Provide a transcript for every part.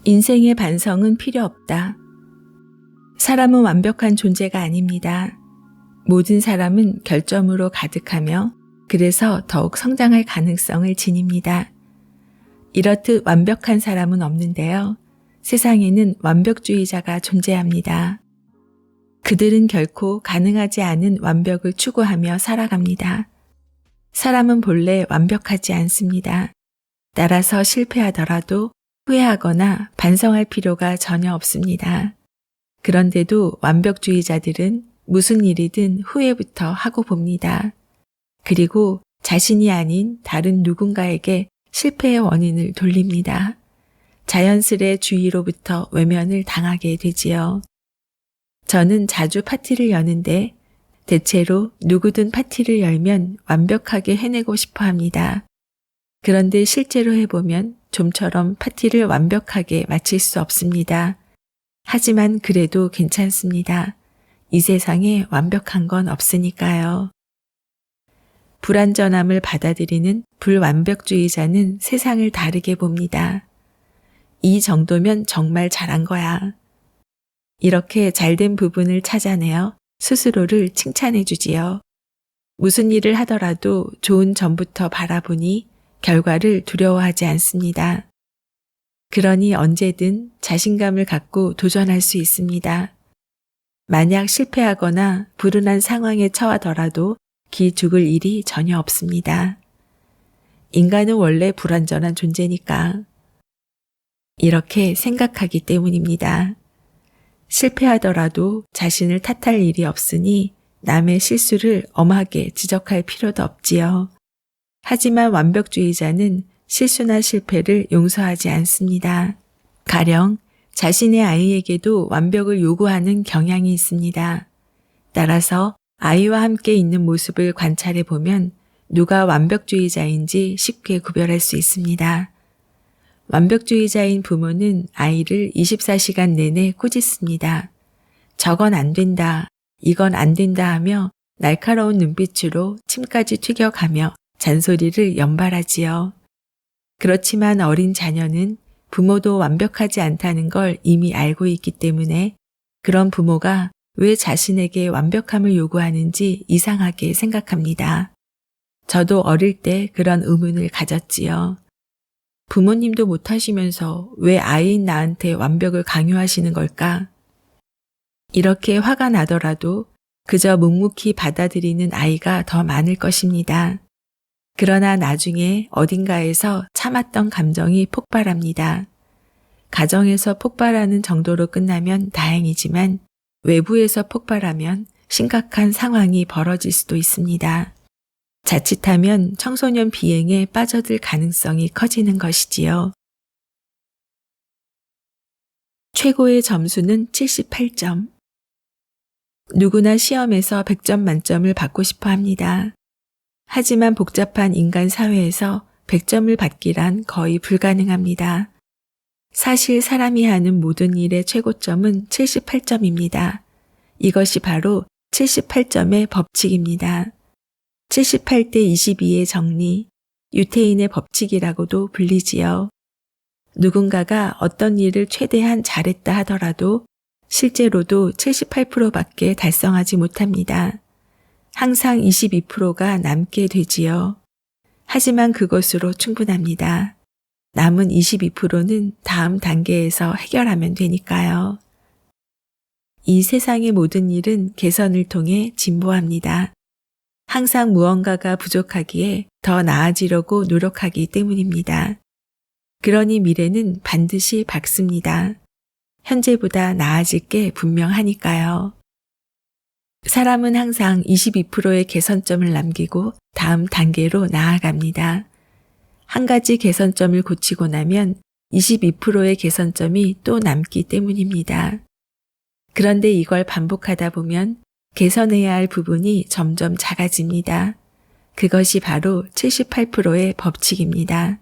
인생의 반성은 필요 없다. 사람은 완벽한 존재가 아닙니다. 모든 사람은 결점으로 가득하며 그래서 더욱 성장할 가능성을 지닙니다. 이렇듯 완벽한 사람은 없는데요. 세상에는 완벽주의자가 존재합니다. 그들은 결코 가능하지 않은 완벽을 추구하며 살아갑니다. 사람은 본래 완벽하지 않습니다. 따라서 실패하더라도 후회하거나 반성할 필요가 전혀 없습니다. 그런데도 완벽주의자들은 무슨 일이든 후회부터 하고 봅니다. 그리고 자신이 아닌 다른 누군가에게 실패의 원인을 돌립니다. 자연스레 주위로부터 외면을 당하게 되지요. 저는 자주 파티를 여는데 대체로 누구든 파티를 열면 완벽하게 해내고 싶어 합니다. 그런데 실제로 해보면 좀처럼 파티를 완벽하게 마칠 수 없습니다. 하지만 그래도 괜찮습니다. 이 세상에 완벽한 건 없으니까요. 불완전함을 받아들이는 불완벽주의자는 세상을 다르게 봅니다. 이 정도면 정말 잘한 거야. 이렇게 잘된 부분을 찾아내어 스스로를 칭찬해 주지요. 무슨 일을 하더라도 좋은 점부터 바라보니 결과를 두려워하지 않습니다. 그러니 언제든 자신감을 갖고 도전할 수 있습니다. 만약 실패하거나 불운한 상황에 처하더라도 기죽을 일이 전혀 없습니다. 인간은 원래 불완전한 존재니까. 이렇게 생각하기 때문입니다. 실패하더라도 자신을 탓할 일이 없으니 남의 실수를 엄하게 지적할 필요도 없지요. 하지만 완벽주의자는 실수나 실패를 용서하지 않습니다. 가령 자신의 아이에게도 완벽을 요구하는 경향이 있습니다. 따라서 아이와 함께 있는 모습을 관찰해 보면 누가 완벽주의자인지 쉽게 구별할 수 있습니다. 완벽주의자인 부모는 아이를 24시간 내내 꾸짖습니다. 저건 안 된다, 이건 안 된다 하며 날카로운 눈빛으로 침까지 튀겨가며 잔소리를 연발하지요. 그렇지만 어린 자녀는 부모도 완벽하지 않다는 걸 이미 알고 있기 때문에 그런 부모가 왜 자신에게 완벽함을 요구하는지 이상하게 생각합니다. 저도 어릴 때 그런 의문을 가졌지요. 부모님도 못하시면서 왜 아이인 나한테 완벽을 강요하시는 걸까? 이렇게 화가 나더라도 그저 묵묵히 받아들이는 아이가 더 많을 것입니다. 그러나 나중에 어딘가에서 참았던 감정이 폭발합니다. 가정에서 폭발하는 정도로 끝나면 다행이지만 외부에서 폭발하면 심각한 상황이 벌어질 수도 있습니다. 자칫하면 청소년 비행에 빠져들 가능성이 커지는 것이지요. 최고의 점수는 78점. 누구나 시험에서 100점 만점을 받고 싶어 합니다. 하지만 복잡한 인간 사회에서 100점을 받기란 거의 불가능합니다. 사실 사람이 하는 모든 일의 최고점은 78점입니다. 이것이 바로 78점의 법칙입니다. 78대 22의 정리, 유태인의 법칙이라고도 불리지요. 누군가가 어떤 일을 최대한 잘했다 하더라도 실제로도 78%밖에 달성하지 못합니다. 항상 22%가 남게 되지요. 하지만 그것으로 충분합니다. 남은 22%는 다음 단계에서 해결하면 되니까요. 이 세상의 모든 일은 개선을 통해 진보합니다. 항상 무언가가 부족하기에 더 나아지려고 노력하기 때문입니다. 그러니 미래는 반드시 밝습니다. 현재보다 나아질 게 분명하니까요. 사람은 항상 22%의 개선점을 남기고 다음 단계로 나아갑니다. 한 가지 개선점을 고치고 나면 22%의 개선점이 또 남기 때문입니다. 그런데 이걸 반복하다 보면 개선해야 할 부분이 점점 작아집니다. 그것이 바로 78%의 법칙입니다.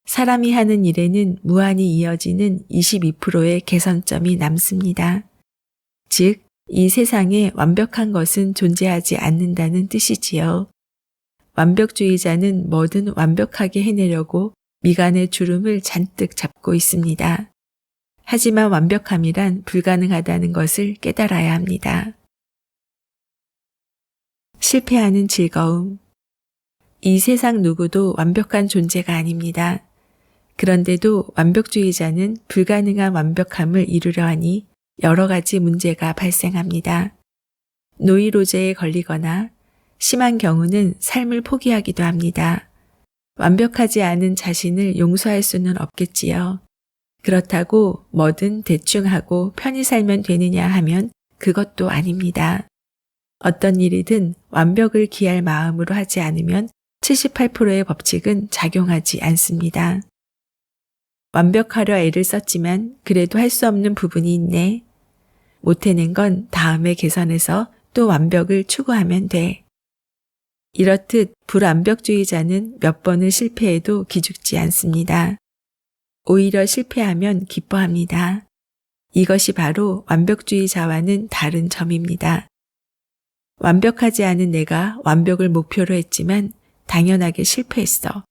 사람이 하는 일에는 무한히 이어지는 22%의 개선점이 남습니다. 즉, 이 세상에 완벽한 것은 존재하지 않는다는 뜻이지요. 완벽주의자는 뭐든 완벽하게 해내려고 미간의 주름을 잔뜩 잡고 있습니다. 하지만 완벽함이란 불가능하다는 것을 깨달아야 합니다. 실패하는 즐거움. 이 세상 누구도 완벽한 존재가 아닙니다. 그런데도 완벽주의자는 불가능한 완벽함을 이루려 하니 여러 가지 문제가 발생합니다. 노이로제에 걸리거나 심한 경우는 삶을 포기하기도 합니다. 완벽하지 않은 자신을 용서할 수는 없겠지요. 그렇다고 뭐든 대충 하고 편히 살면 되느냐 하면 그것도 아닙니다. 어떤 일이든 완벽을 기할 마음으로 하지 않으면 78%의 법칙은 작용하지 않습니다. 완벽하려 애를 썼지만 그래도 할 수 없는 부분이 있네. 못 해낸 건 다음에 개선해서 또 완벽을 추구하면 돼. 이렇듯 불완벽주의자는 몇 번을 실패해도 기죽지 않습니다. 오히려 실패하면 기뻐합니다. 이것이 바로 완벽주의자와는 다른 점입니다. 완벽하지 않은 내가 완벽을 목표로 했지만 당연하게 실패했어.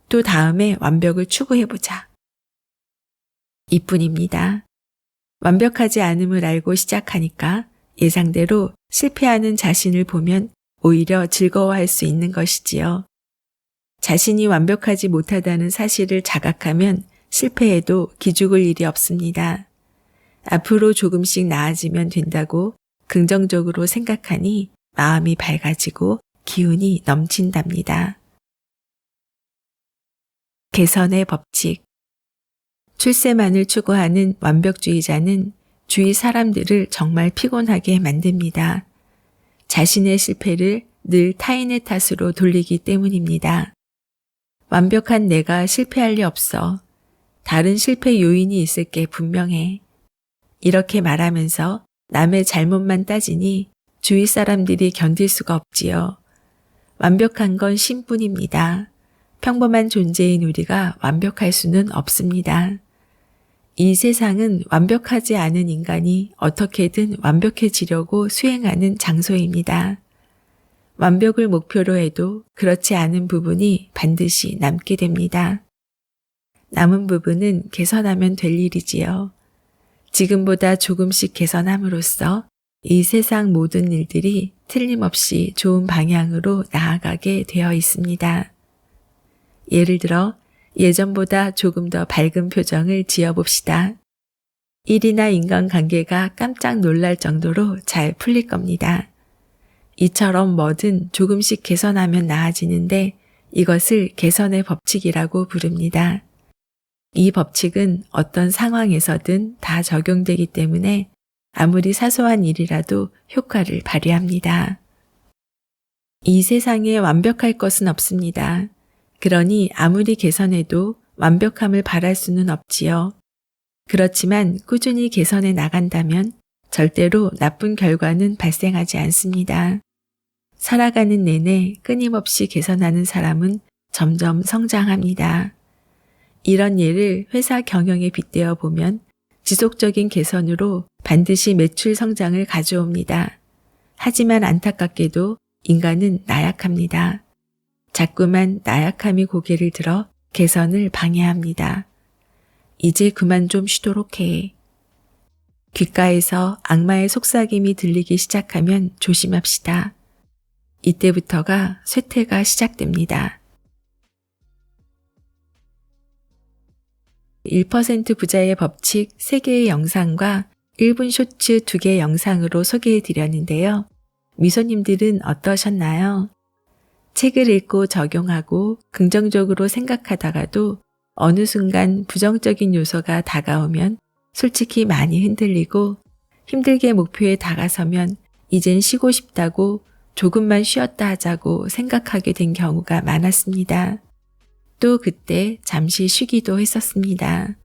또 다음에 완벽을 추구해보자. 이뿐입니다. 완벽하지 않음을 알고 시작하니까 예상대로 실패하는 자신을 보면 오히려 즐거워할 수 있는 것이지요. 자신이 완벽하지 못하다는 사실을 자각하면 실패해도 기죽을 일이 없습니다. 앞으로 조금씩 나아지면 된다고 긍정적으로 생각하니 마음이 밝아지고 기운이 넘친답니다. 개선의 법칙. 출세만을 추구하는 완벽주의자는 주위 사람들을 정말 피곤하게 만듭니다. 자신의 실패를 늘 타인의 탓으로 돌리기 때문입니다. 완벽한 내가 실패할 리 없어. 다른 실패 요인이 있을 게 분명해. 이렇게 말하면서 남의 잘못만 따지니 주위 사람들이 견딜 수가 없지요. 완벽한 건 신뿐입니다. 평범한 존재인 우리가 완벽할 수는 없습니다. 이 세상은 완벽하지 않은 인간이 어떻게든 완벽해지려고 수행하는 장소입니다. 완벽을 목표로 해도 그렇지 않은 부분이 반드시 남게 됩니다. 남은 부분은 개선하면 될 일이지요. 지금보다 조금씩 개선함으로써 이 세상 모든 일들이 틀림없이 좋은 방향으로 나아가게 되어 있습니다. 예를 들어 예전보다 조금 더 밝은 표정을 지어봅시다. 일이나 인간관계가 깜짝 놀랄 정도로 잘 풀릴 겁니다. 이처럼 뭐든 조금씩 개선하면 나아지는데 이것을 개선의 법칙이라고 부릅니다. 이 법칙은 어떤 상황에서든 다 적용되기 때문에 아무리 사소한 일이라도 효과를 발휘합니다. 이 세상에 완벽할 것은 없습니다. 그러니 아무리 개선해도 완벽함을 바랄 수는 없지요. 그렇지만 꾸준히 개선해 나간다면 절대로 나쁜 결과는 발생하지 않습니다. 살아가는 내내 끊임없이 개선하는 사람은 점점 성장합니다. 이런 예를 회사 경영에 빗대어 보면 지속적인 개선으로 반드시 매출 성장을 가져옵니다. 하지만 안타깝게도 인간은 나약합니다. 자꾸만 나약함이 고개를 들어 개선을 방해합니다. 이제 그만 좀 쉬도록 해. 귓가에서 악마의 속삭임이 들리기 시작하면 조심합시다. 이때부터가 쇠퇴가 시작됩니다. 1% 부자의 법칙 3개의 영상과 1분 쇼츠 2개 영상으로 소개해 드렸는데요. 미소님들은 어떠셨나요? 책을 읽고 적용하고 긍정적으로 생각하다가도 어느 순간 부정적인 요소가 다가오면 솔직히 많이 흔들리고 힘들게 목표에 다가서면 이젠 쉬고 싶다고 조금만 쉬었다 하자고 생각하게 된 경우가 많았습니다. 또 그때 잠시 쉬기도 했었습니다.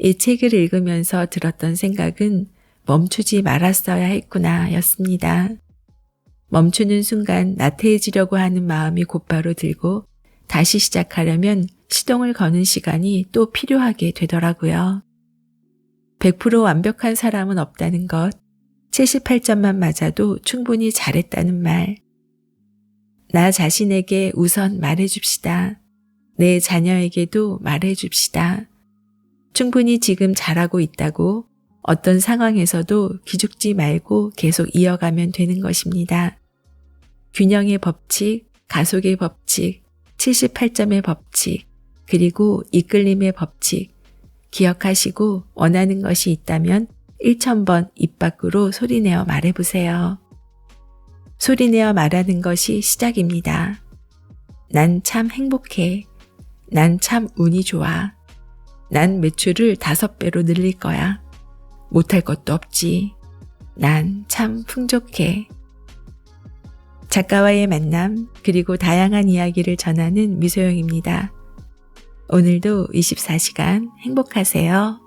이 책을 읽으면서 들었던 생각은 멈추지 말았어야 했구나 였습니다. 멈추는 순간 나태해지려고 하는 마음이 곧바로 들고 다시 시작하려면 시동을 거는 시간이 또 필요하게 되더라고요. 100% 완벽한 사람은 없다는 것, 78점만 맞아도 충분히 잘했다는 말. 나 자신에게 우선 말해줍시다. 내 자녀에게도 말해줍시다. 충분히 지금 잘하고 있다고 어떤 상황에서도 기죽지 말고 계속 이어가면 되는 것입니다. 균형의 법칙, 가속의 법칙, 78점의 법칙, 그리고 이끌림의 법칙 기억하시고 원하는 것이 있다면 1000번 입 밖으로 소리내어 말해보세요. 소리내어 말하는 것이 시작입니다. 난 참 행복해. 난 참 운이 좋아. 난 매출을 5배로 늘릴 거야. 못할 것도 없지. 난 참 풍족해. 작가와의 만남, 그리고 다양한 이야기를 전하는 미소영입니다. 오늘도 24시간 행복하세요.